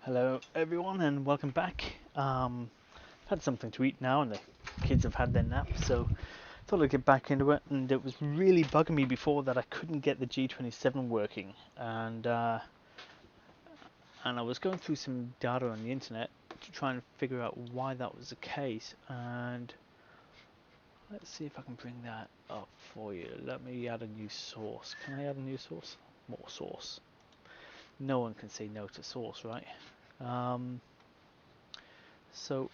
Hello everyone and welcome back. I've had something to eat now and the kids have had their nap, so I thought I'd get back into it. And it was really bugging me before that I couldn't get the G27 working, and I was going through some data on the internet to try and figure out why that was the case. And let's see if I can bring that up for you. Let me add a new source. Can I add a new source? More source. No one can say no to source, right? So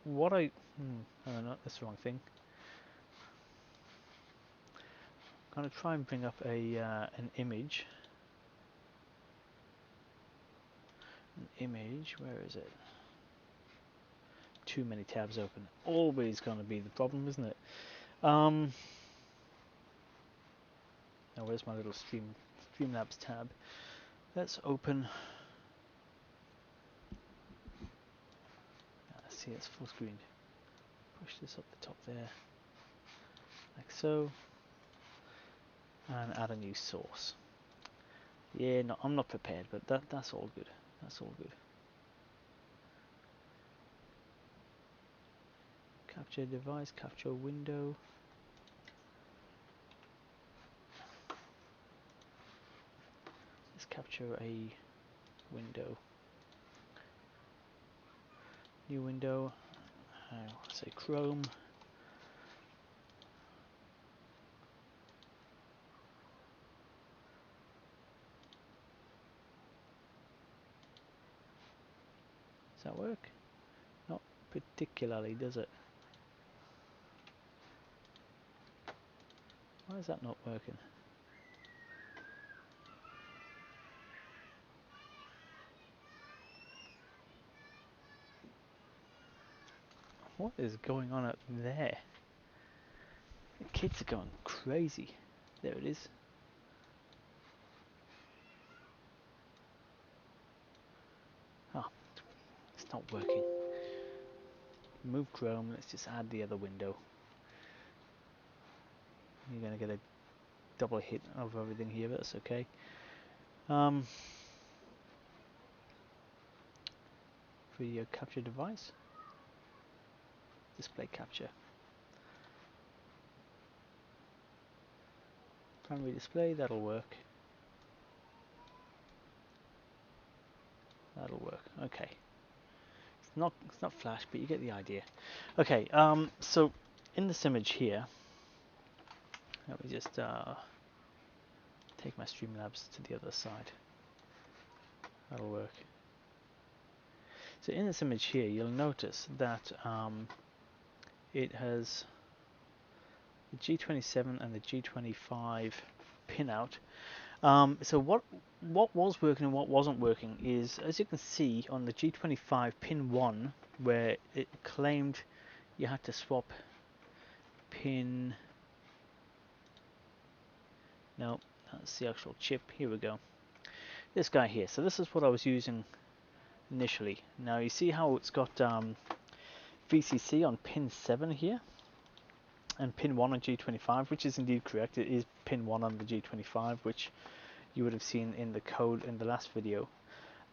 what I no, that's the wrong thing. I'm going to try and bring up an image. Where is it? Too many tabs open. Always going to be the problem, isn't it? Now where's my little Streamlabs tab? Let's open. See, it's full screen. Push this up the top there, like so, and add a new source. Yeah, no, I'm not prepared, but that's all good. That's all good. Capture device, capture window. Let's capture a window. New window. Say Chrome. Does that work? Not particularly, does it? Why is that not working? What is going on up there? The kids are going crazy. There it is. Oh, it's not working. Move Chrome, let's just add the other window. You're going to get a double hit of everything here, but that's okay. Video capture device. Display capture. Primary display, that'll work. That'll work, okay. It's not flash, but you get the idea. Okay, so in this image here, let me just take my Streamlabs to the other side. That'll work. So in this image here, you'll notice that it has the G27 and the G25 pinout. So what was working and what wasn't working is, as you can see on the G25 pin 1, where it claimed you had to swap pin. No, that's the actual chip. Here we go. This guy here. So this is what I was using initially. Now you see how it's got VCC on pin 7 here and pin 1 on G25, which is indeed correct. It is pin 1 on the G25, which you would have seen in the code in the last video.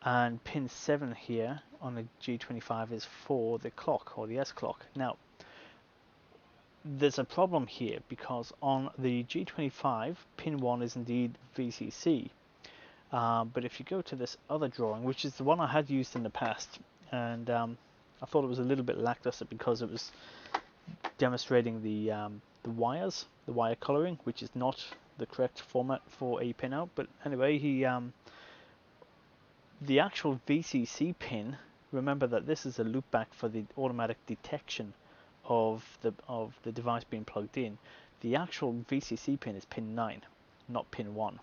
And pin 7 here on the G25 is for the clock, or the S clock. Now there's a problem here, because on the G25 pin 1 is indeed VCC, but if you go to this other drawing, which is the one I had used in the past, and I thought it was a little bit lackluster because it was demonstrating the wire coloring, which is not the correct format for a pinout. But anyway, the actual VCC pin, remember that this is a loopback for the automatic detection of the device being plugged in. The actual VCC pin is pin 9, not pin 1.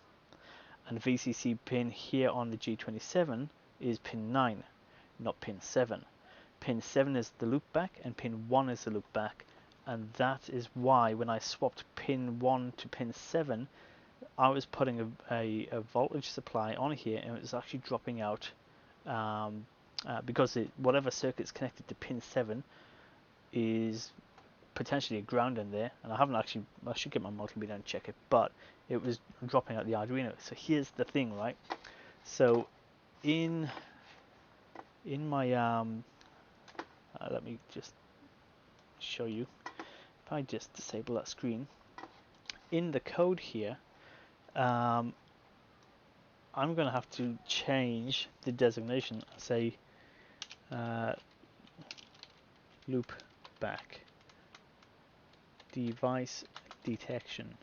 And the VCC pin here on the G27 is pin 9, not pin 7. Pin 7 is the loopback and pin 1 is the loopback, and that is why when I swapped pin 1 to pin 7, I was putting a voltage supply on here, and it was actually dropping out because whatever circuit's connected to pin 7 is potentially a ground in there, and I should get my multimeter and check it, but it was dropping out the Arduino. So here's the thing, right? So in in my let me just show you. If I just disable that screen, in the code here, I'm going to have to change the designation. Say Loopback device detection.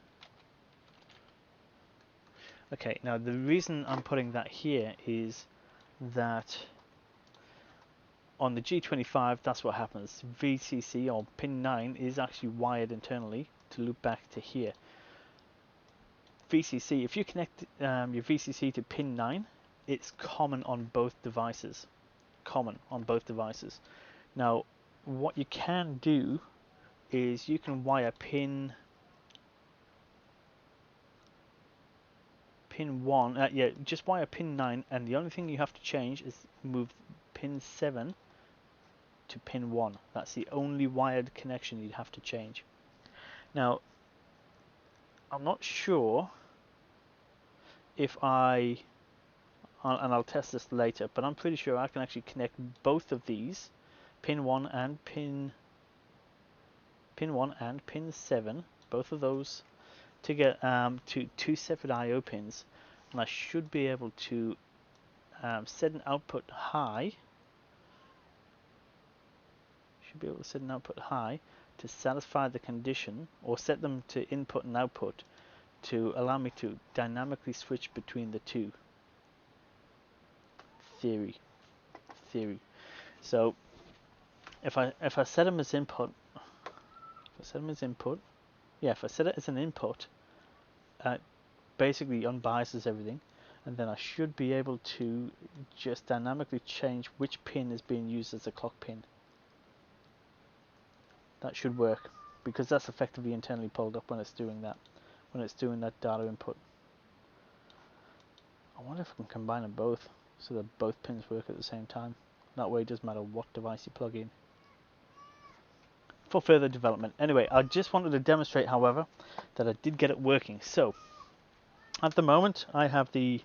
Okay, now the reason I'm putting that here is that on the G25, that's what happens. VCC or pin 9 is actually wired internally to loop back to here. VCC, if you connect your VCC to pin 9, it's common on both devices. Common on both devices. Now, what you can do is you can wire pin 1, yeah, just wire pin 9, and the only thing you have to change is move pin 7 to pin 1. That's the only wired connection you'd have to change. Now, I'm not sure if and I'll test this later, but I'm pretty sure I can actually connect both of these, pin 1 and pin 7, both of those, to get to 2 separate I/O pins, and I should be able to set an output high. Should be able to set an output high to satisfy the condition, or set them to input and output to allow me to dynamically switch between the two. Theory. So if I set them as input, if I set it as an input, basically unbiases everything, and then I should be able to just dynamically change which pin is being used as a clock pin. That should work, because that's effectively internally pulled up when it's doing that, data input. I wonder if I can combine them both so that both pins work at the same time. That way it doesn't matter what device you plug in. For further development. Anyway, I just wanted to demonstrate, however, that I did get it working. So at the moment I have the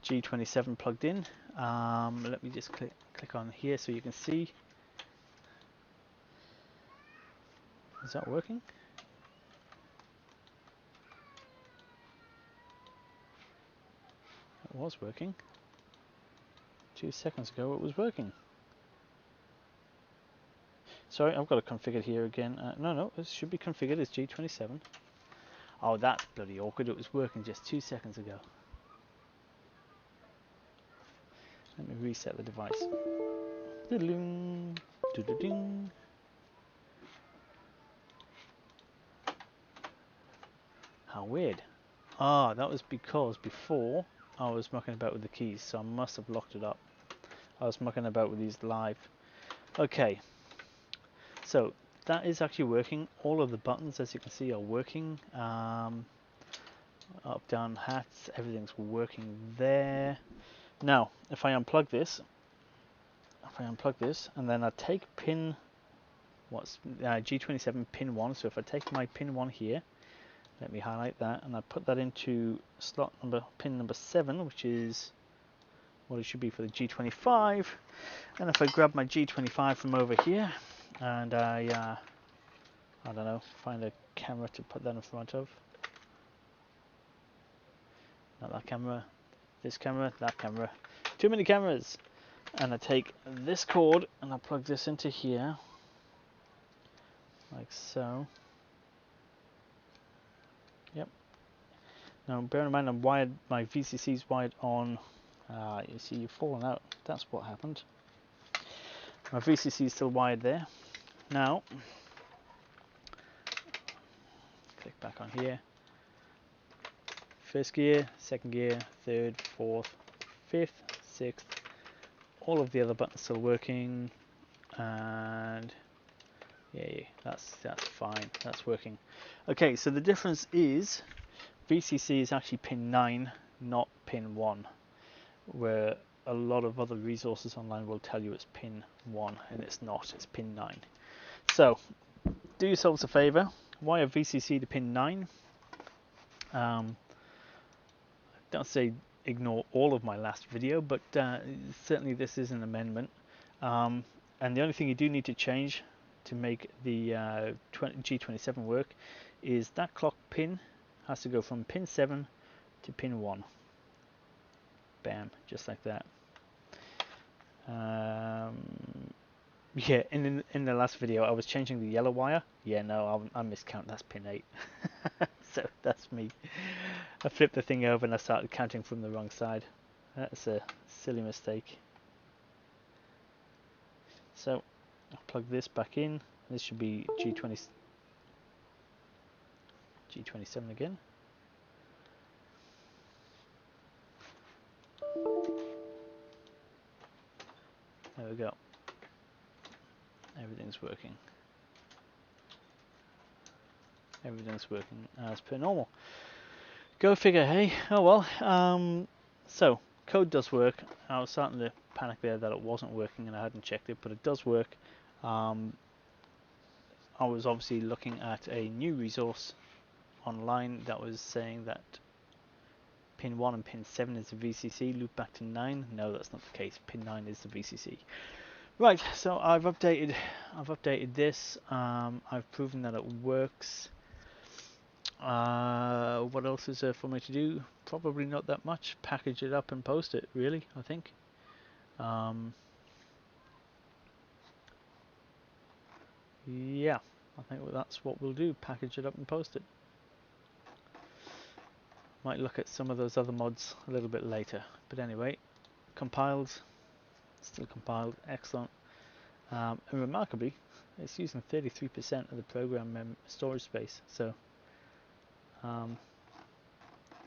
G27 plugged in. Let me just click on here so you can see. Is that working? It was working. 2 seconds ago it was working. Sorry, I've got to configure it here again. No, it should be configured as G27. Oh, that's bloody awkward. It was working just 2 seconds ago. Let me reset the device. How weird. Ah, that was because before I was mucking about with the keys, so I must have locked it up. I was mucking about with these live. Okay, so that is actually working. All of the buttons, as you can see, are working. Up, down, hats, everything's working there. Now, if I unplug this, and then I take pin, G27 pin 1, so if I take my pin 1 here, let me highlight that, and I put that into pin number 7, which is what it should be for the G25. And if I grab my G25 from over here, and I don't know, find a camera to put that in front of. Not that camera, this camera, that camera. Too many cameras! And I take this cord and I plug this into here, like so. Yep. Now bear in mind my VCC is wired on. You see, you've fallen out. That's what happened. My VCC is still wired there. Now, click back on here. First gear, second gear, third, fourth, fifth, sixth. All of the other buttons still working, and yeah, that's fine. That's working. Okay, so the difference is VCC is actually pin 9, not pin 1, where a lot of other resources online will tell you it's pin 1, and it's not. It's pin 9. So do yourselves a favor, wire VCC to pin 9. Don't say ignore all of my last video, but certainly this is an amendment. And the only thing you do need to change to make the G27 work is that clock pin has to go from pin 7 to pin 1. Bam, just like that. Yeah, in the last video I was changing the yellow wire. Yeah, no, I miscount. That's pin 8. So that's me. I flipped the thing over and I started counting from the wrong side. That's a silly mistake. So I'll plug this back in. This should be G27 again. There we go. Everything's working. Everything's working as per normal. Go figure, hey? Oh well. So code does work. I was starting to panic there that it wasn't working and I hadn't checked it, but it does work. I was obviously looking at a new resource online that was saying that pin 1 and pin 7 is the VCC, loopback to 9. No, that's not the case. Pin 9 is the VCC. Right, so I've updated this. I've proven that it works. What else is there for me to do? Probably not that much. Package it up and post it, really, I think. Yeah, I think that's what we'll do. Package it up and post it. Might look at some of those other mods a little bit later. But anyway, compiled. Still compiled. Excellent. And remarkably, it's using 33% of the program storage space. So, yeah,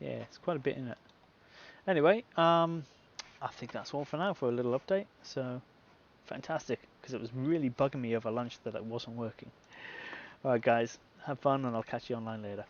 it's quite a bit in it. Anyway, I think that's all for now for a little update. So, fantastic, because it was really bugging me over lunch that it wasn't working. Alright guys, have fun and I'll catch you online later.